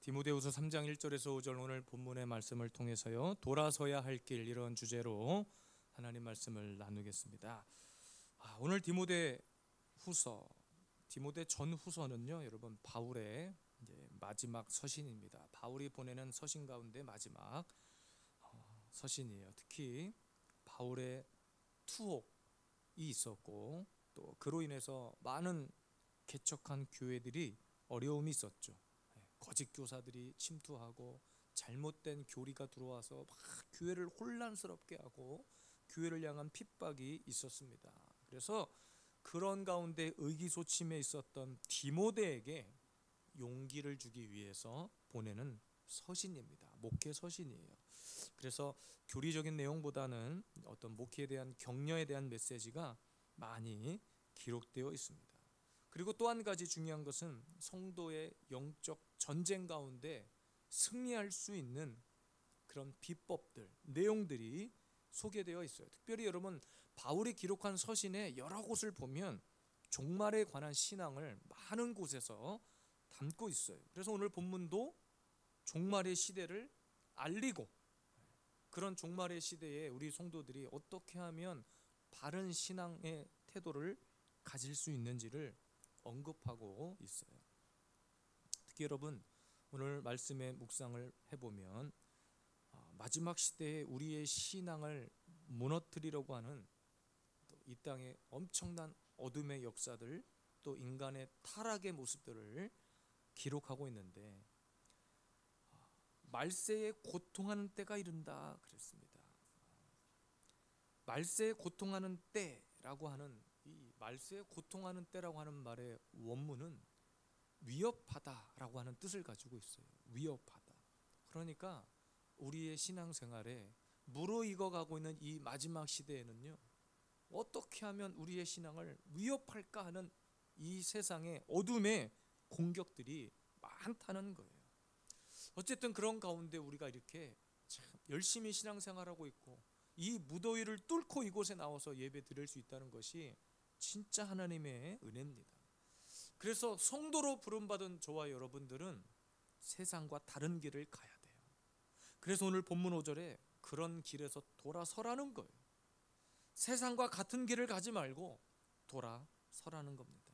디모데후서 3장 1절에서 5절 오늘 본문의 말씀을 통해서요, 돌아서야 할 길, 이런 주제로 하나님 말씀을 나누겠습니다. 오늘 디모데 전후서는요, 여러분 바울의 이제 마지막 서신입니다. 바울이 보내는 서신 가운데 마지막 서신이에요. 특히 바울의 투옥이 있었고, 또 그로 인해서 많은 개척한 교회들이 어려움이 있었죠. 거짓 교사들이 침투하고 잘못된 교리가 들어와서 막 교회를 혼란스럽게 하고 교회를 향한 핍박이 있었습니다. 그래서 그런 가운데 의기소침해 있었던 디모데에게 용기를 주기 위해서 보내는 서신입니다. 목회 서신이에요. 그래서 교리적인 내용보다는 어떤 목회에 대한 격려에 대한 메시지가 많이 기록되어 있습니다. 그리고 또 한 가지 중요한 것은 성도의 영적 전쟁 가운데 승리할 수 있는 그런 비법들, 내용들이 소개되어 있어요. 특별히 여러분, 바울이 기록한 서신의 여러 곳을 보면 종말에 관한 신앙을 많은 곳에서 담고 있어요. 그래서 오늘 본문도 종말의 시대를 알리고, 그런 종말의 시대에 우리 성도들이 어떻게 하면 바른 신앙의 태도를 가질 수 있는지를 언급하고 있어요. 특히 여러분, 오늘 말씀의 묵상을 해보면 마지막 시대에 우리의 신앙을 무너뜨리려고 하는 이 땅의 엄청난 어둠의 역사들, 또 인간의 타락의 모습들을 기록하고 있는데, 말세에 고통하는 때가 이른다 그랬습니다. 말세에 고통하는 때라고 하는, 이 말세에 고통하는 때라고 하는 말의 원문은 위협하다라고 하는 뜻을 가지고 있어요. 위협하다. 그러니까 우리의 신앙생활에 무르익어가고 있는 이 마지막 시대에는요, 어떻게 하면 우리의 신앙을 위협할까 하는 이 세상의 어둠의 공격들이 많다는 거예요. 어쨌든 그런 가운데 우리가 이렇게 참 열심히 신앙생활하고 있고, 이 무더위를 뚫고 이곳에 나와서 예배 드릴 수 있다는 것이 진짜 하나님의 은혜입니다. 그래서 성도로 부름받은 저와 여러분들은 세상과 다른 길을 가야 돼요. 그래서 오늘 본문 5절에 그런 길에서 돌아서라는 거예요. 세상과 같은 길을 가지 말고 돌아서라는 겁니다.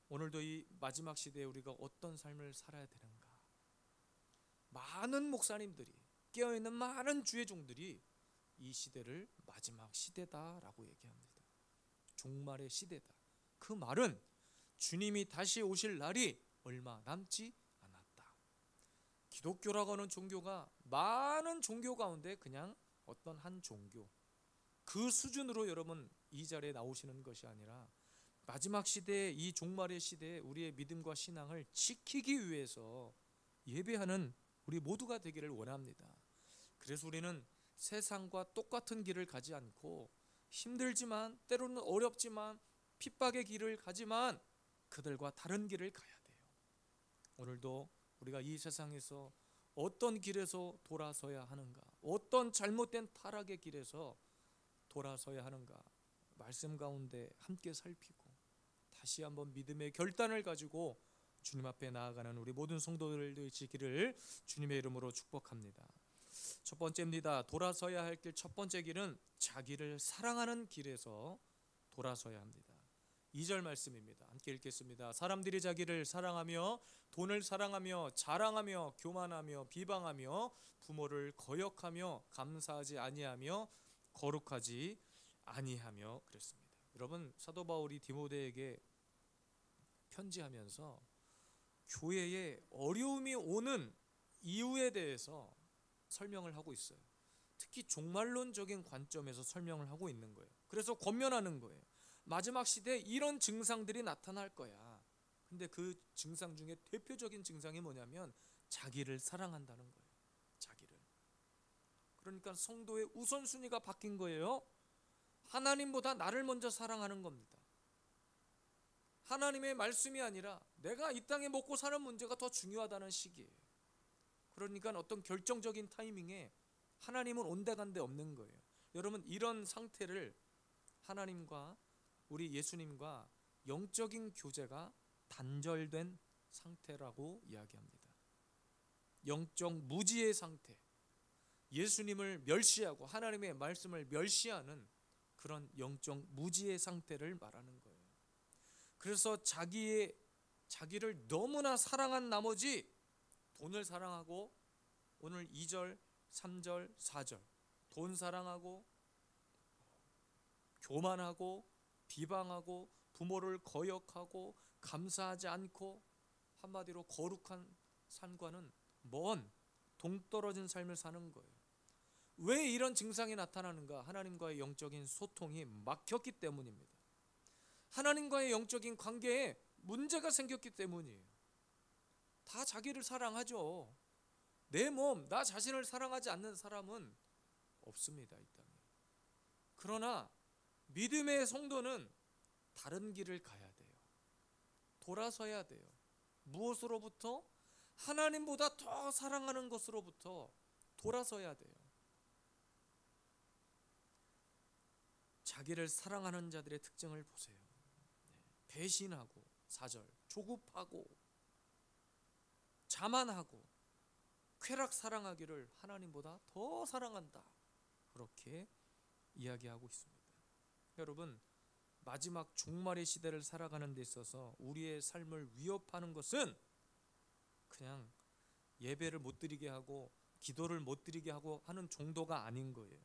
오늘도 이 마지막 시대에 우리가 어떤 삶을 살아야 되는가? 많은 목사님들이, 깨어있는 많은 주의 종들이 이 시대를 마지막 시대다라고 얘기합니다. 종말의 시대다. 그 말은 주님이 다시 오실 날이 얼마 남지 않았다. 기독교라고 하는 종교가 많은 종교 가운데 그냥 어떤 한 종교, 그 수준으로 여러분 이 자리에 나오시는 것이 아니라, 마지막 시대에, 이 종말의 시대에 우리의 믿음과 신앙을 지키기 위해서 예배하는 우리 모두가 되기를 원합니다. 그래서 우리는 세상과 똑같은 길을 가지 않고, 힘들지만 때로는 어렵지만 핍박의 길을 가지만 그들과 다른 길을 가야 돼요. 오늘도 우리가 이 세상에서 어떤 길에서 돌아서야 하는가, 어떤 잘못된 타락의 길에서 돌아서야 하는가, 말씀 가운데 함께 살피고 다시 한번 믿음의 결단을 가지고 주님 앞에 나아가는 우리 모든 성도들 되시기를 주님의 이름으로 축복합니다. 첫 번째입니다. 돌아서야 할 길, 첫 번째 길은 자기를 사랑하는 길에서 돌아서야 합니다. 2절 말씀입니다. 함께 읽겠습니다. 사람들이 자기를 사랑하며 돈을 사랑하며 자랑하며 교만하며 비방하며 부모를 거역하며 감사하지 아니하며 거룩하지 아니하며 그랬습니다. 여러분, 사도 바울이 디모데에게 편지하면서 교회에 어려움이 오는 이유에 대해서 설명을 하고 있어요. 특히 종말론적인 관점에서 설명을 하고 있는 거예요. 그래서 권면하는 거예요. 마지막 시대에 이런 증상들이 나타날 거야. 근데 그 증상 중에 대표적인 증상이 뭐냐면 자기를 사랑한다는 거예요. 자기를. 그러니까 성도의 우선순위가 바뀐 거예요. 하나님보다 나를 먼저 사랑하는 겁니다. 하나님의 말씀이 아니라 내가 이 땅에 먹고 사는 문제가 더 중요하다는 시기예요. 그러니까 어떤 결정적인 타이밍에 하나님은 온데간데 없는 거예요. 여러분, 이런 상태를 하나님과 우리 예수님과 영적인 교제가 단절된 상태라고 이야기합니다. 영적 무지의 상태, 예수님을 멸시하고 하나님의 말씀을 멸시하는 그런 영적 무지의 상태를 말하는 거예요. 그래서 자기를 너무나 사랑한 나머지 돈을 사랑하고, 오늘 2절, 3절, 4절 돈 사랑하고 교만하고 비방하고 부모를 거역하고 감사하지 않고, 한마디로 거룩한 삶과는 먼 동떨어진 삶을 사는 거예요. 왜 이런 증상이 나타나는가? 하나님과의 영적인 소통이 막혔기 때문입니다. 하나님과의 영적인 관계에 문제가 생겼기 때문이에요. 다 자기를 사랑하죠. 내 몸, 나 자신을 사랑하지 않는 사람은 없습니다, 이 땅에. 그러나 믿음의 성도는 다른 길을 가야 돼요. 돌아서야 돼요. 무엇으로부터? 하나님보다 더 사랑하는 것으로부터 돌아서야 돼요. 자기를 사랑하는 자들의 특징을 보세요. 배신하고, 4절 조급하고 자만하고 쾌락 사랑하기를 하나님보다 더 사랑한다, 그렇게 이야기하고 있습니다. 여러분, 마지막 종말의 시대를 살아가는 데 있어서 우리의 삶을 위협하는 것은 그냥 예배를 못 드리게 하고 기도를 못 드리게 하고 하는 정도가 아닌 거예요.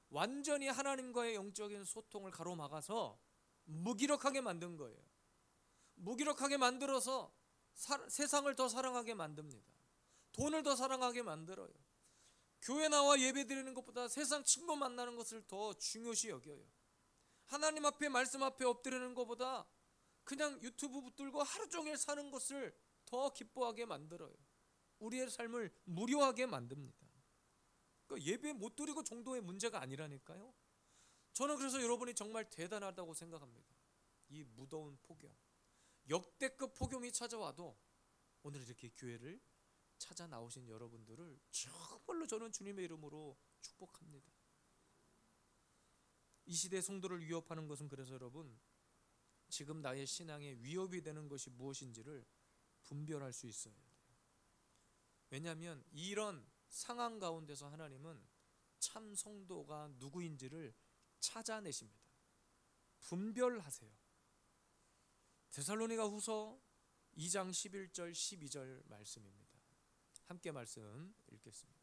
완전히 하나님과의 영적인 소통을 가로막아서 무기력하게 만든 거예요. 무기력하게 만들어서 세상을 더 사랑하게 만듭니다. 돈을 더 사랑하게 만들어요. 교회 나와 예배 드리는 것보다 세상 친구 만나는 것을 더 중요시 여겨요. 하나님 앞에, 말씀 앞에 엎드리는 것보다 그냥 유튜브 붙들고 하루 종일 사는 것을 더 기뻐하게 만들어요. 우리의 삶을 무료하게 만듭니다. 그러니까 예배 못 드리고 정도의 문제가 아니라니까요. 저는 그래서 여러분이 정말 대단하다고 생각합니다. 이 무더운 폭염, 역대급 폭염이 찾아와도 오늘 이렇게 교회를 찾아 나오신 여러분들을 정말로 저는 주님의 이름으로 축복합니다. 이 시대 성도를 위협하는 것은, 그래서 여러분, 지금 나의 신앙에 위협이 되는 것이 무엇인지를 분별할 수 있어야 돼요. 왜냐하면 이런 상황 가운데서 하나님은 참 성도가 누구인지를 찾아내십니다. 분별하세요. 데살로니가 후서 2장 11절 12절 말씀입니다. 함께 말씀 읽겠습니다.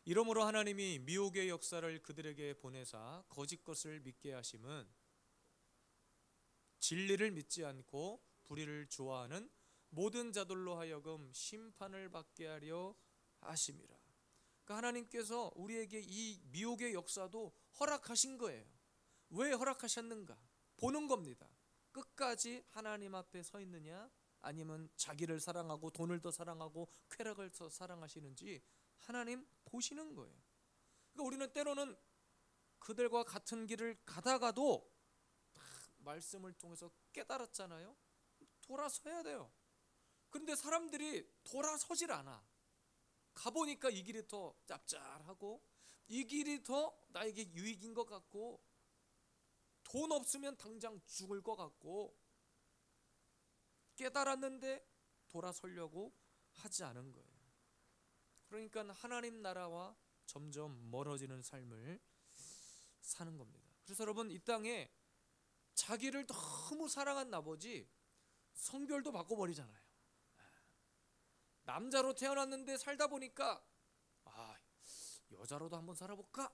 이러므로 하나님이 미혹의 역사를 그들에게 보내사 거짓 것을 믿게 하심은 진리를 믿지 않고 불의를 좋아하는 모든 자들로 하여금 심판을 받게 하려 하심이라. 그러니까 하나님께서 우리에게 이 미혹의 역사도 허락하신 거예요. 왜 허락하셨는가? 보는 겁니다. 끝까지 하나님 앞에 서 있느냐, 아니면 자기를 사랑하고 돈을 더 사랑하고 쾌락을 더 사랑하시는지 하나님 보시는 거예요. 그러니까 우리는 때로는 그들과 같은 길을 가다가도 말씀을 통해서 깨달았잖아요. 돌아서야 돼요. 그런데 사람들이 돌아서질 않아. 가보니까 이 길이 더 짭짤하고 이 길이 더 나에게 유익인 것 같고 돈 없으면 당장 죽을 것 같고, 깨달았는데 돌아서려고 하지 않은 거예요. 그러니까 하나님 나라와 점점 멀어지는 삶을 사는 겁니다. 그래서 여러분, 이 땅에 자기를 너무 사랑한 나머지 성별도 바꿔버리잖아요. 남자로 태어났는데 살다 보니까 여자로도 한번 살아볼까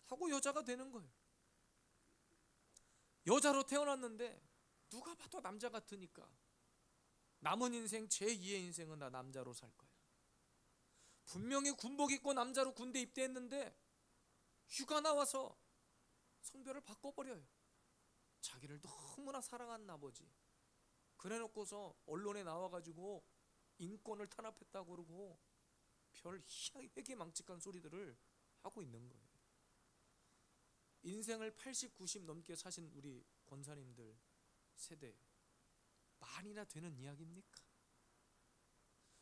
하고 여자가 되는 거예요. 여자로 태어났는데 누가 봐도 남자 같으니까 남은 인생, 제2의 인생은 나 남자로 살 거야. 분명히 군복 입고 남자로 군대 입대했는데 휴가 나와서 성별을 바꿔버려요. 자기를 너무나 사랑한 나머지. 그래놓고서 언론에 나와가지고 인권을 탄압했다고 그러고 별 희귀망측한 소리들을 하고 있는 거예요. 인생을 80, 90 넘게 사신 우리 권사님들 세대, 말이나 되는 이야기입니까?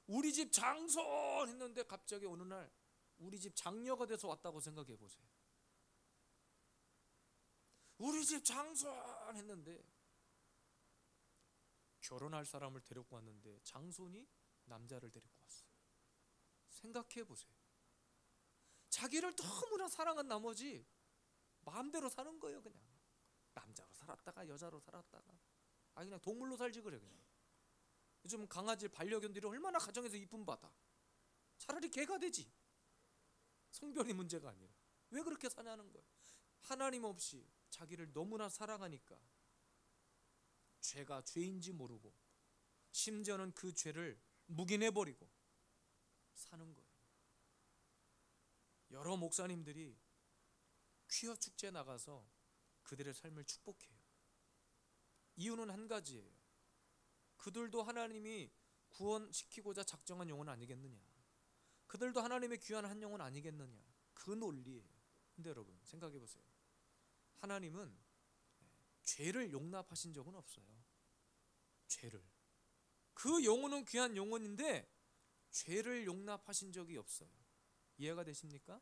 우리 집 장손 했는데 갑자기 어느 날 우리 집 장녀가 돼서 왔다고 생각해 보세요. 우리 집 장손 했는데 결혼할 사람을 데리고 왔는데 장손이 남자를 데리고 왔어요. 생각해 보세요. 자기를 너무나 사랑한 나머지 마음대로 사는 거예요. 그냥 남자로 살았다가 여자로 살았다가 그냥 동물로 살지 그래. 그냥 요즘 강아지 반려견들이 얼마나 가정에서 이쁨 받아. 차라리 개가 되지. 성별이 문제가 아니라 왜 그렇게 사냐는 거예요. 하나님 없이 자기를 너무나 사랑하니까 죄가 죄인지 모르고 심지어는 그 죄를 묵인해버리고 사는 거예요. 여러 목사님들이 퀴어 축제 나가서 그들의 삶을 축복해요. 이유는 한 가지예요. 그들도 하나님이 구원시키고자 작정한 영혼 아니겠느냐. 그들도 하나님의 귀한 한 영혼 아니겠느냐. 그 논리예요. 근데 여러분 생각해 보세요. 하나님은 죄를 용납하신 적은 없어요. 죄를. 그 영혼은 귀한 영혼인데 죄를 용납하신 적이 없어요. 이해가 되십니까?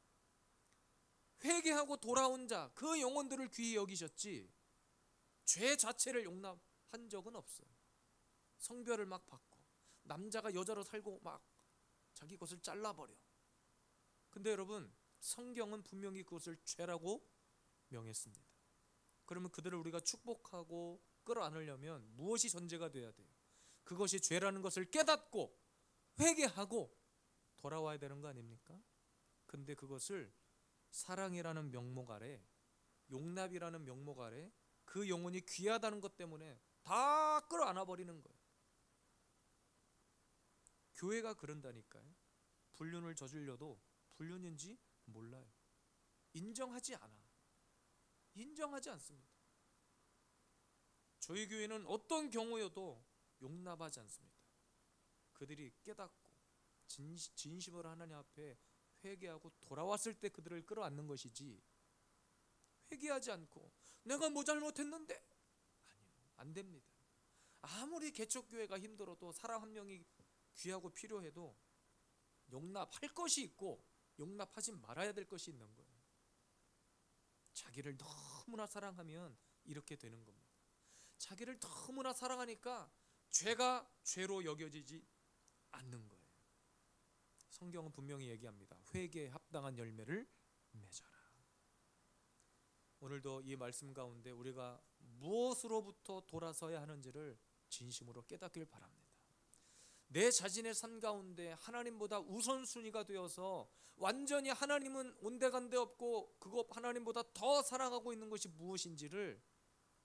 회개하고 돌아온 자, 그 영혼들을 귀히 여기셨지 죄 자체를 용납한 적은 없어요. 성별을 막 바꿔, 남자가 여자로 살고 막 자기 것을 잘라버려. 근데 여러분 성경은 분명히 그것을 죄라고 명했습니다. 그러면 그들을 우리가 축복하고 끌어안으려면 무엇이 전제가 돼야 돼요? 그것이 죄라는 것을 깨닫고 회개하고 돌아와야 되는 거 아닙니까? 근데 그것을 사랑이라는 명목 아래, 용납이라는 명목 아래 그 영혼이 귀하다는 것 때문에 다 끌어안아 버리는 거예요. 교회가 그런다니까요. 불륜을 저질러도 불륜인지 몰라요. 인정하지 않아. 인정하지 않습니다. 저희 교회는 어떤 경우여도 용납하지 않습니다. 그들이 깨닫고 진심으로 하나님 앞에 회개하고 돌아왔을 때 그들을 끌어안는 것이지, 회개하지 않고 내가 뭐 잘못했는데, 아니요, 안 됩니다. 아무리 개척교회가 힘들어도 사람 한 명이 귀하고 필요해도 용납할 것이 있고 용납하지 말아야 될 것이 있는 거예요. 자기를 너무나 사랑하면 이렇게 되는 겁니다. 자기를 너무나 사랑하니까 죄가 죄로 여겨지지 않는 거예요. 성경은 분명히 얘기합니다. 회개에 합당한 열매를 맺어라. 오늘도 이 말씀 가운데 우리가 무엇으로부터 돌아서야 하는지를 진심으로 깨닫길 바랍니다. 내 자신의 삶 가운데 하나님보다 우선순위가 되어서 완전히 하나님은 온데간데 없고 그것 하나님보다 더 사랑하고 있는 것이 무엇인지를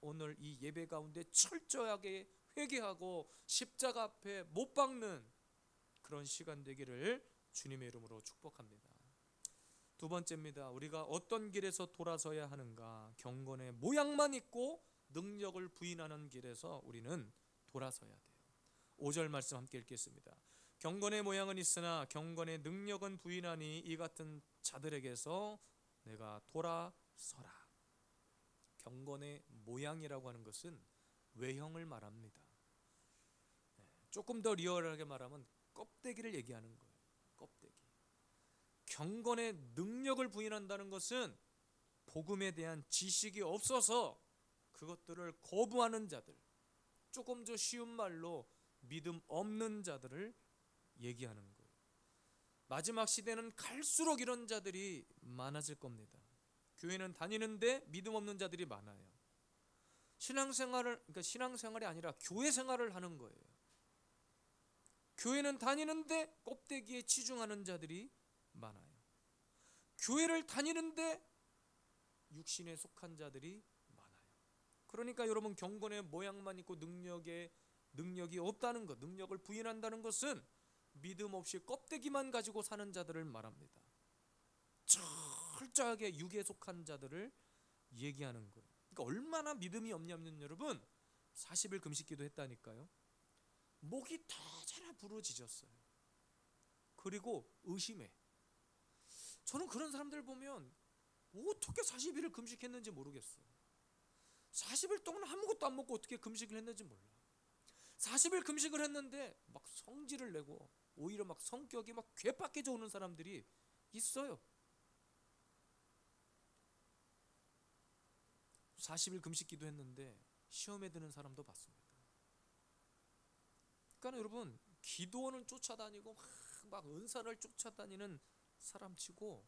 오늘 이 예배 가운데 철저하게 회개하고 십자가 앞에 못 박는 그런 시간 되기를 주님의 이름으로 축복합니다. 두 번째입니다. 우리가 어떤 길에서 돌아서야 하는가? 경건의 모양만 있고 능력을 부인하는 길에서 우리는 돌아서야 돼요. 5절 말씀 함께 읽겠습니다. 경건의 모양은 있으나 경건의 능력은 부인하니 이 같은 자들에게서 내가 돌아서라. 경건의 모양이라고 하는 것은 외형을 말합니다. 조금 더 리얼하게 말하면 껍데기를 얘기하는 거예요. 껍데기. 경건의 능력을 부인한다는 것은 복음에 대한 지식이 없어서 그것들을 거부하는 자들, 조금 더 쉬운 말로 믿음 없는 자들을 얘기하는 거예요. 마지막 시대는 갈수록 이런 자들이 많아질 겁니다. 교회는 다니는데 믿음 없는 자들이 많아요. 신앙생활이 아니라 교회 생활을 하는 거예요. 교회는 다니는데 껍데기에 치중하는 자들이 많아요. 교회를 다니는데 육신에 속한 자들이 많아요. 그러니까 여러분 경건의 모양만 있고 능력이 없다는 것, 능력을 부인한다는 것은 믿음 없이 껍데기만 가지고 사는 자들을 말합니다. 철저하게 육에 속한 자들을 얘기하는 거예요. 그러니까 얼마나 믿음이 없냐면 여러분 40일 금식기도 했다니까요. 목이 터져라 부르짖었어요. 그리고 의심해. 저는 그런 사람들 보면 어떻게 40일을 금식했는지 모르겠어요. 40일 동안 아무것도 안 먹고 어떻게 금식을 했는지 몰라. 40일 금식을 했는데 막 성질을 내고 오히려 막 성격이 막 괴팍해져 오는 사람들이 있어요. 40일 금식기도 했는데 시험에 드는 사람도 봤습니다. 그러니까 여러분 기도원을 쫓아다니고 막 은사를 쫓아다니는 사람치고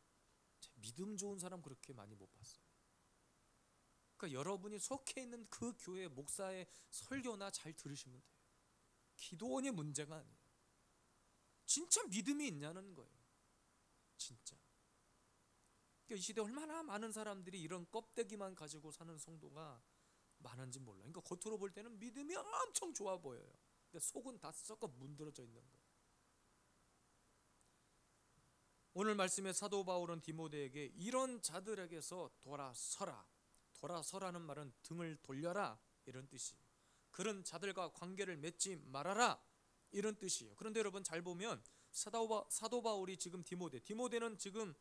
믿음 좋은 사람 그렇게 많이 못 봤어요. 그러니까 여러분이 속해 있는 그 교회 목사의 설교나 잘 들으시면 돼요. 기도원이 문제가 아니에요. 진짜 믿음이 있냐는 거예요. 진짜. 그러니까 이 시대에 얼마나 많은 사람들이 이런 껍데기만 가지고 사는 성도가 많은지 몰라요. 그러니까 겉으로 볼 때는 믿음이 엄청 좋아 보여요. 근데 속은 다 썩어 문드러져 있는 거예요. 오늘 말씀에 사도 바울은 디모데에게 이런 자들에게서 돌아서라는 말은 등을 돌려라 이런 뜻이에요. 그런 자들과 관계를 맺지 말아라 이런 뜻이에요. 그런데 여러분 잘 보면 사도 바울이 지금 디모데는 지금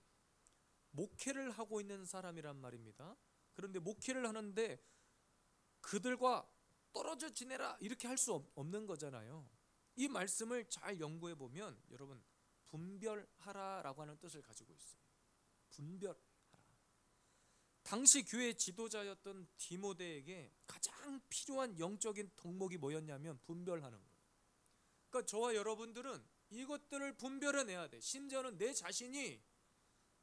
목회를 하고 있는 사람이란 말입니다. 그런데 목회를 하는데 그들과 떨어져 지내라 이렇게 할 수 없는 거잖아요. 이 말씀을 잘 연구해 보면 여러분 분별하라라고 하는 뜻을 가지고 있어요. 분별하라. 당시 교회 지도자였던 디모데에게 가장 필요한 영적인 덕목이 뭐였냐면 분별하는 거예요. 그러니까 저와 여러분들은 이것들을 분별해내야 돼. 심지어는 내 자신이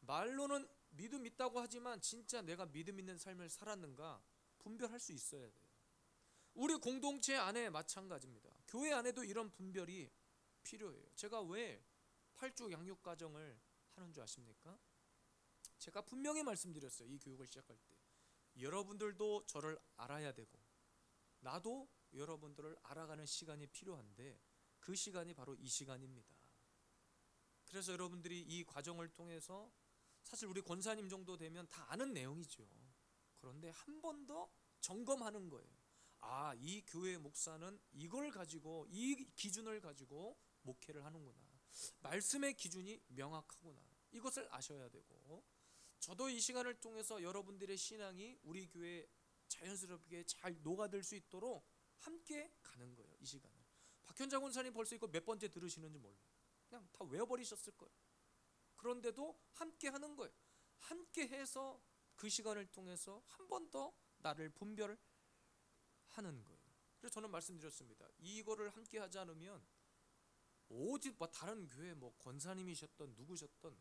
말로는 믿음 있다고 하지만 진짜 내가 믿음 있는 삶을 살았는가 분별할 수 있어야 돼요. 우리 공동체 안에 마찬가지입니다. 교회 안에도 이런 분별이 필요해요. 제가 왜 8주 양육 과정을 하는 줄 아십니까? 제가 분명히 말씀드렸어요. 이 교육을 시작할 때 여러분들도 저를 알아야 되고 나도 여러분들을 알아가는 시간이 필요한데 그 시간이 바로 이 시간입니다. 그래서 여러분들이 이 과정을 통해서 사실 우리 권사님 정도 되면 다 아는 내용이죠. 그런데 한 번 더 점검하는 거예요. 아, 이 교회 목사는 이걸 가지고 이 기준을 가지고 목회를 하는구나. 말씀의 기준이 명확하구나. 이것을 아셔야 되고 저도 이 시간을 통해서 여러분들의 신앙이 우리 교회에 자연스럽게 잘 녹아들 수 있도록 함께 가는 거예요. 이 시간을. 박현자 권사님 벌써 이거 몇 번째 들으시는지 몰라요. 그냥 다 외워버리셨을 거예요. 그런데도 함께 하는 거예요. 함께 해서 그 시간을 통해서 한 번 더 나를 분별하는 거예요. 그래서 저는 말씀드렸습니다. 이거를 함께 하지 않으면 어디 다른 교회 권사님이셨던 누구셨던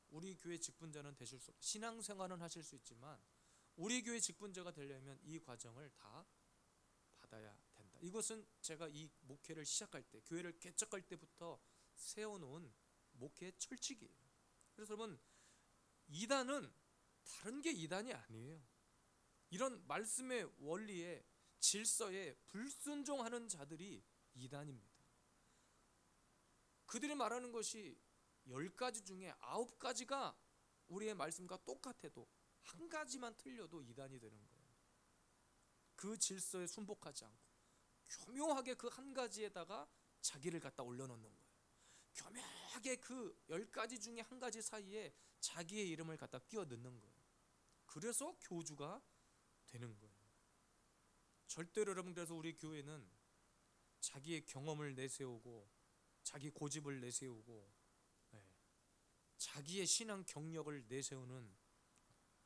우리 교회 직분자는 되실 수 없어요. 신앙생활은 하실 수 있지만 우리 교회 직분자가 되려면 이 과정을 다 받아야 된다. 이것은 제가 이 목회를 시작할 때 교회를 개척할 때부터 세워놓은 목회의 철칙이에요. 그래서 여러분 이단은 다른 게 이단이 아니에요. 이런 말씀의 원리에 질서에 불순종하는 자들이 이단입니다. 그들이 말하는 것이 10가지 중에 9가지가 우리의 말씀과 똑같아도 한 가지만 틀려도 이단이 되는 거예요. 그 질서에 순복하지 않고 교묘하게 그 한 가지에다가 자기를 갖다 올려놓는 거예요. 교묘하게 그 10가지 중에 한 가지 사이에 자기의 이름을 갖다 끼워 넣는 거예요. 그래서 교주가 되는 거예요. 절대로 여러분 그래서 우리 교회는 자기의 경험을 내세우고 자기 고집을 내세우고 자기의 신앙 경력을 내세우는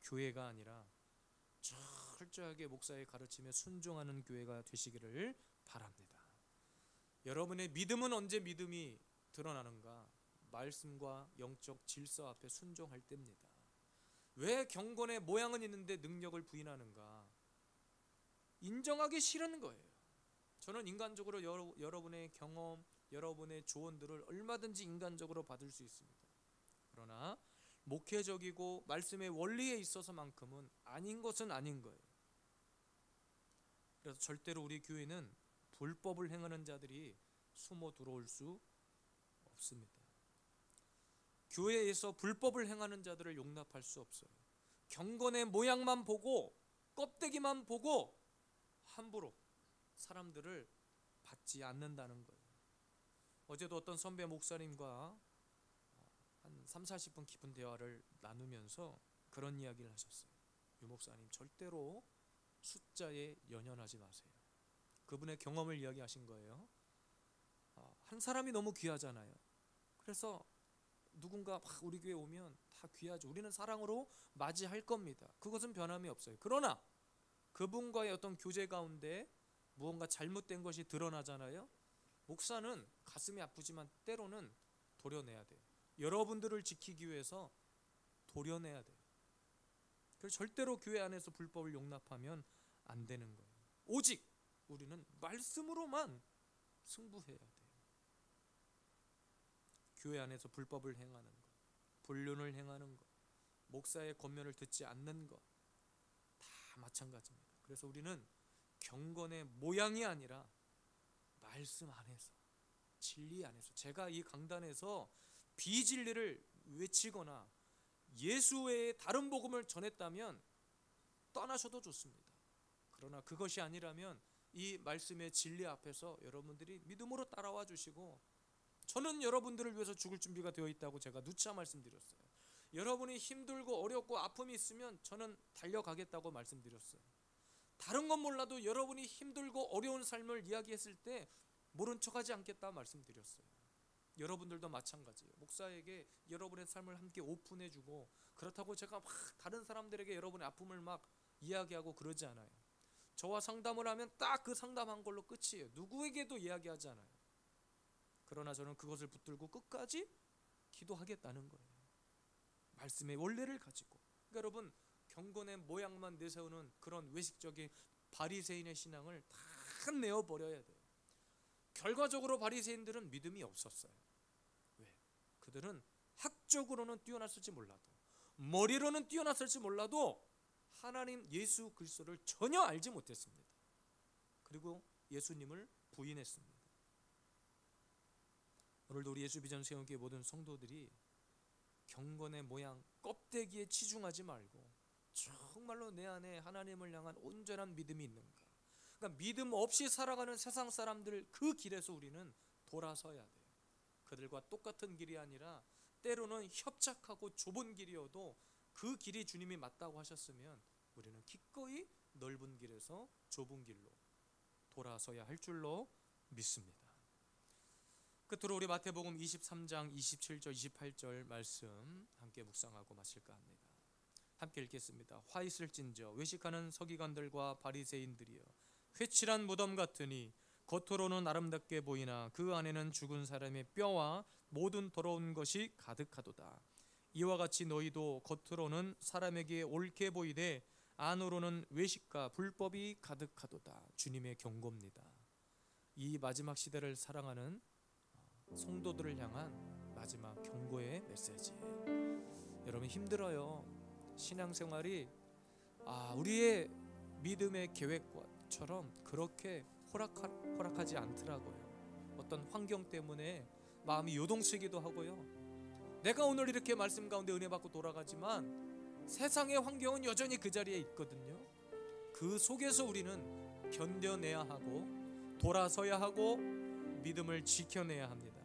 교회가 아니라 철저하게 목사의 가르침에 순종하는 교회가 되시기를 바랍니다. 여러분의 믿음은 언제 믿음이 드러나는가? 말씀과 영적 질서 앞에 순종할 때입니다. 왜 경건의 모양은 있는데 능력을 부인하는가? 인정하기 싫은 거예요. 저는 인간적으로 여러분의 경험, 여러분의 조언들을 얼마든지 인간적으로 받을 수 있습니다. 그러나 목회적이고 말씀의 원리에 있어서만큼은 아닌 것은 아닌 거예요. 그래서 절대로 우리 교회는 불법을 행하는 자들이 숨어 들어올 수 없습니다. 교회에서 불법을 행하는 자들을 용납할 수 없어요. 경건의 모양만 보고 껍데기만 보고 함부로 사람들을 받지 않는다는 거예요. 어제도 어떤 선배 목사님과 한 30-40분 깊은 대화를 나누면서 그런 이야기를 하셨어요. 유 목사님 절대로 숫자에 연연하지 마세요. 그분의 경험을 이야기하신 거예요. 한 사람이 너무 귀하잖아요. 그래서 누군가 우리 교회 오면 다 귀하죠. 우리는 사랑으로 맞이할 겁니다. 그것은 변함이 없어요. 그러나 그분과의 어떤 교제 가운데 무언가 잘못된 것이 드러나잖아요. 목사는 가슴이 아프지만 때로는 도려내야 돼요. 여러분들을 지키기 위해서 도려내야 돼요. 그래서 절대로 교회 안에서 불법을 용납하면 안 되는 거예요. 오직 우리는 말씀으로만 승부해야 돼요. 교회 안에서 불법을 행하는 것, 불륜을 행하는 것, 목사의 권면을 듣지 않는 것, 다 마찬가지입니다. 그래서 우리는 경건의 모양이 아니라 말씀 안에서, 진리 안에서, 제가 이 강단에서 비진리를 외치거나 예수 외에 다른 복음을 전했다면 떠나셔도 좋습니다. 그러나 그것이 아니라면 이 말씀의 진리 앞에서 여러분들이 믿음으로 따라와 주시고, 저는 여러분들을 위해서 죽을 준비가 되어 있다고 제가 누차 말씀드렸어요. 여러분이 힘들고 어렵고 아픔이 있으면 저는 달려가겠다고 말씀드렸어요. 다른 건 몰라도 여러분이 힘들고 어려운 삶을 이야기했을 때 모른 척하지 않겠다 말씀드렸어요. 여러분들도 마찬가지예요. 목사에게 여러분의 삶을 함께 오픈해주고, 그렇다고 제가 막 다른 사람들에게 여러분의 아픔을 막 이야기하고 그러지 않아요. 저와 상담을 하면 딱 그 상담한 걸로 끝이에요. 누구에게도 이야기하지 않아요. 그러나 저는 그것을 붙들고 끝까지 기도하겠다는 거예요. 말씀의 원리를 가지고. 그러니까 여러분, 경건의 모양만 내세우는 그런 외식적인 바리새인의 신앙을 다 내어버려야 돼요. 결과적으로 바리새인들은 믿음이 없었어요. 왜? 그들은 학적으로는 뛰어났을지 몰라도, 머리로는 뛰어났을지 몰라도 하나님 예수 그리스도를 전혀 알지 못했습니다. 그리고 예수님을 부인했습니다. 오늘도 우리 예수 비전 세운교회 모든 성도들이 경건의 모양, 껍데기에 치중하지 말고 정말로 내 안에 하나님을 향한 온전한 믿음이 있는가. 그러니까 믿음 없이 살아가는 세상 사람들 그 길에서 우리는 돌아서야 돼요. 그들과 똑같은 길이 아니라 때로는 협착하고 좁은 길이어도 그 길이 주님이 맞다고 하셨으면 우리는 기꺼이 넓은 길에서 좁은 길로 돌아서야 할 줄로 믿습니다. 끝으로 우리 마태복음 23장 27절 28절 말씀 함께 묵상하고 마칠까 합니다. 함께 읽겠습니다. 화 있을진저 외식하는 서기관들과 바리새인들이여, 회칠한 무덤 같으니 겉으로는 아름답게 보이나 그 안에는 죽은 사람의 뼈와 모든 더러운 것이 가득하도다. 이와 같이 너희도 겉으로는 사람에게 옳게 보이되 안으로는 외식과 불법이 가득하도다. 주님의 경고입니다. 이 마지막 시대를 사랑하는 성도들을 향한 마지막 경고의 메시지예요. 여러분 힘들어요. 신앙생활이 우리의 믿음의 계획처럼 그렇게 호락하지 않더라고요. 어떤 환경 때문에 마음이 요동치기도 하고요. 내가 오늘 이렇게 말씀 가운데 은혜 받고 돌아가지만 세상의 환경은 여전히 그 자리에 있거든요. 그 속에서 우리는 견뎌내야 하고 돌아서야 하고 믿음을 지켜내야 합니다.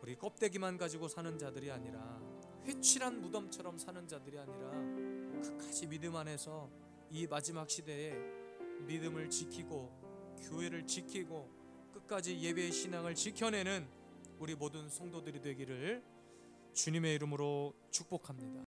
우리 껍데기만 가지고 사는 자들이 아니라, 회칠한 무덤처럼 사는 자들이 아니라 끝까지 믿음 안에서 이 마지막 시대에 믿음을 지키고 교회를 지키고 끝까지 예배의 신앙을 지켜내는 우리 모든 성도들이 되기를 주님의 이름으로 축복합니다.